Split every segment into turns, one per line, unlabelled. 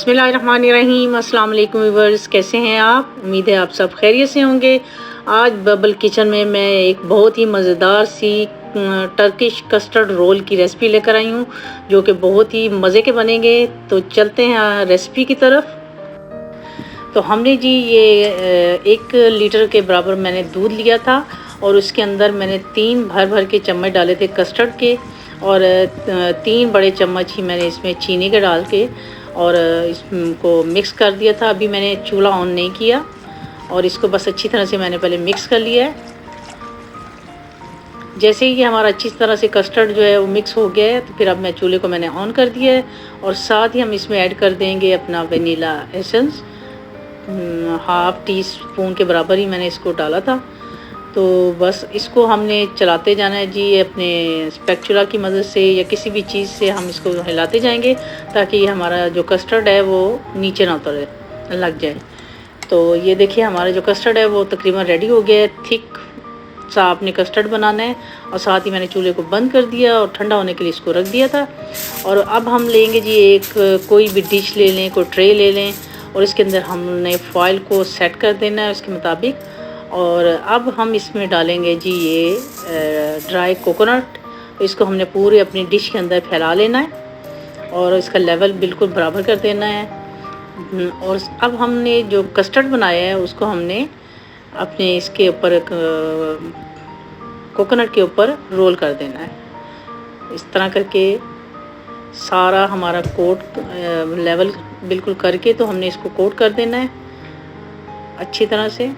बिस्मिल्लाहिर्रहमानिर्रहीम। अस्सलाम वालेकुम व्यूअर्स, कैसे हैं आप? उम्मीद है आप सब खैरियत से होंगे। आज बबल किचन में मैं एक बहुत ही मज़ेदार सी टर्किश कस्टर्ड रोल की रेसिपी लेकर आई हूँ, जो कि बहुत ही मज़े के बनेंगे। तो चलते हैं रेसिपी की तरफ। तो हमने जी ये 1 लीटर के बराबर मैंने दूध लिया था और उसके अंदर मैंने 3 भर के चम्मच डाले थे कस्टर्ड के, और 3 बड़े चम्मच ही मैंने इसमें चीनी के डाल के और इसको मिक्स कर दिया था। अभी मैंने चूल्हा ऑन नहीं किया और इसको बस अच्छी तरह से मैंने पहले मिक्स कर लिया है। जैसे ही हमारा अच्छी तरह से कस्टर्ड जो है वो मिक्स हो गया है, तो फिर अब मैं चूल्हे को मैंने ऑन कर दिया है और साथ ही हम इसमें ऐड कर देंगे अपना वनीला एसेंस। 1/2 टीस्पून के बराबर ही मैंने इसको डाला था। तो बस इसको हमने चलाते जाना है जी, अपने स्पैचुला की मदद से या किसी भी चीज़ से हम इसको हिलाते जाएंगे ताकि हमारा जो कस्टर्ड है वो नीचे ना उतरे लग जाए। तो ये देखिए हमारा जो कस्टर्ड है वो तकरीबन रेडी हो गया है। थिक सा आपने कस्टर्ड बनाना है और साथ ही मैंने चूल्हे को बंद कर दिया और ठंडा होने के लिए इसको रख दिया था। और अब हम लेंगे जी एक कोई भी डिश ले लें, कोई ट्रे ले लें और इसके अंदर हमने फॉइल को सेट कर देना है उसके मुताबिक। और अब हम इसमें डालेंगे जी ये ड्राई कोकोनट। इसको हमने पूरे अपनी डिश के अंदर फैला लेना है और इसका लेवल बिल्कुल बराबर कर देना है। और अब हमने जो कस्टर्ड बनाया है उसको हमने अपने इसके ऊपर कोकोनट के ऊपर रोल कर देना है। इस तरह करके सारा हमारा कोट लेवल बिल्कुल करके तो हमने इसको कोट कर देना है अच्छी तरह से।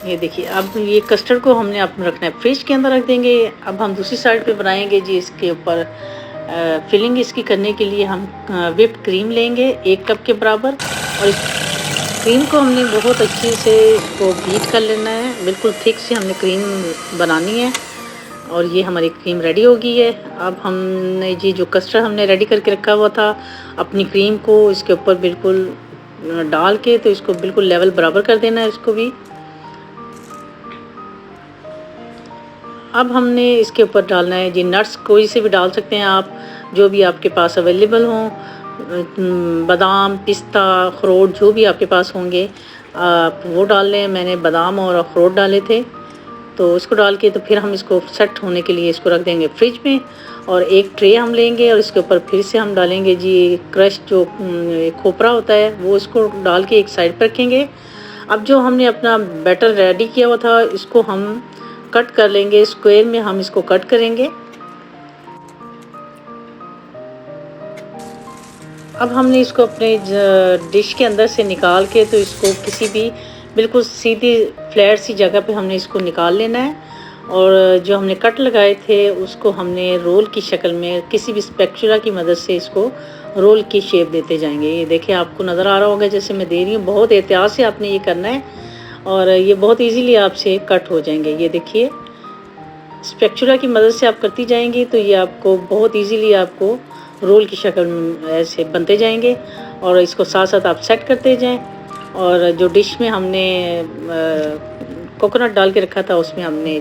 ये देखिए अब ये कस्टर्ड को हमने आप रखना है फ्रिज के अंदर रख देंगे। अब हम दूसरी साइड पे बनाएंगे जी। इसके ऊपर फिलिंग इसकी करने के लिए हम व्हिप्ड क्रीम लेंगे 1 कप के बराबर, और इस क्रीम को हमने बहुत अच्छे से इसको बीट कर लेना है। बिल्कुल थिक से हमने क्रीम बनानी है और ये हमारी क्रीम रेडी हो गई है। अब हमने जी जो कस्टर्ड हमने रेडी करके रखा हुआ था अपनी क्रीम को इसके ऊपर बिल्कुल डाल के, तो इसको बिल्कुल लेवल बराबर कर देना है इसको भी। अब हमने इसके ऊपर डालना है जी नट्स, कोई से भी डाल सकते हैं आप, जो भी आपके पास अवेलेबल हों। बादाम, पिस्ता, अखरोट जो भी आपके पास होंगे आप वो डाल लें। मैंने बादाम और अखरोट डाले थे, तो इसको डाल के तो फिर हम इसको सेट होने के लिए इसको रख देंगे फ्रिज में। और एक ट्रे हम लेंगे और इसके ऊपर फिर से हम डालेंगे जी क्रश जो खोपरा होता है वो, इसको डाल के एक साइड पर रखेंगे। अब जो हमने अपना बैटर रेडी किया हुआ था इसको हम कट कर लेंगे, स्क्वायर में हम इसको कट करेंगे। अब हमने इसको अपने डिश के अंदर से निकाल के तो इसको किसी भी बिल्कुल सीधी फ्लैट सी जगह पे हमने इसको निकाल लेना है। और जो हमने कट लगाए थे उसको हमने रोल की शक्ल में किसी भी स्पैचुला की मदद से इसको रोल की शेप देते जाएंगे। ये देखिए आपको नज़र आ रहा होगा जैसे मैं दे रही हूँ। बहुत एहतियात से आपने ये करना है और ये बहुत इजीली आपसे कट हो जाएंगे। ये देखिए स्पैचुला की मदद से आप करती जाएंगी तो ये आपको बहुत इजीली आपको रोल की शक्ल में ऐसे बनते जाएंगे। और इसको साथ साथ आप सेट करते जाएं। और जो डिश में हमने कोकोनट डाल के रखा था उसमें हमने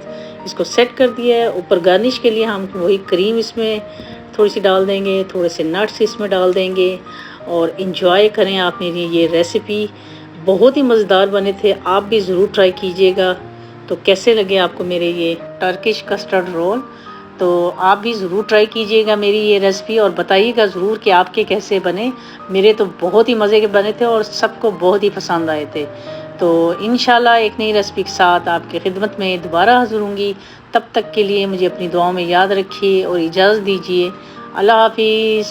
इसको सेट कर दिया है। ऊपर गार्निश के लिए हम वही क्रीम इसमें थोड़ी सी डाल देंगे, थोड़े से नट्स इसमें डाल देंगे और इंजॉय करें आप मेरी ये रेसिपी। बहुत ही मज़ेदार बने थे, आप भी ज़रूर ट्राई कीजिएगा। तो कैसे लगे आपको मेरे ये टर्किश कस्टर्ड रोल? तो आप भी ज़रूर ट्राई कीजिएगा मेरी ये रेसिपी और बताइएगा ज़रूर कि आपके कैसे बने। मेरे तो बहुत ही मज़े के बने थे और सबको बहुत ही पसंद आए थे। तो इंशाल्लाह एक नई रेसिपी के साथ आपकी खिदमत में दोबारा हाज़िर होंगी। तब तक के लिए मुझे अपनी दुआओं में याद रखिए और इजाज़त दीजिए। अल्लाह हाफिज़।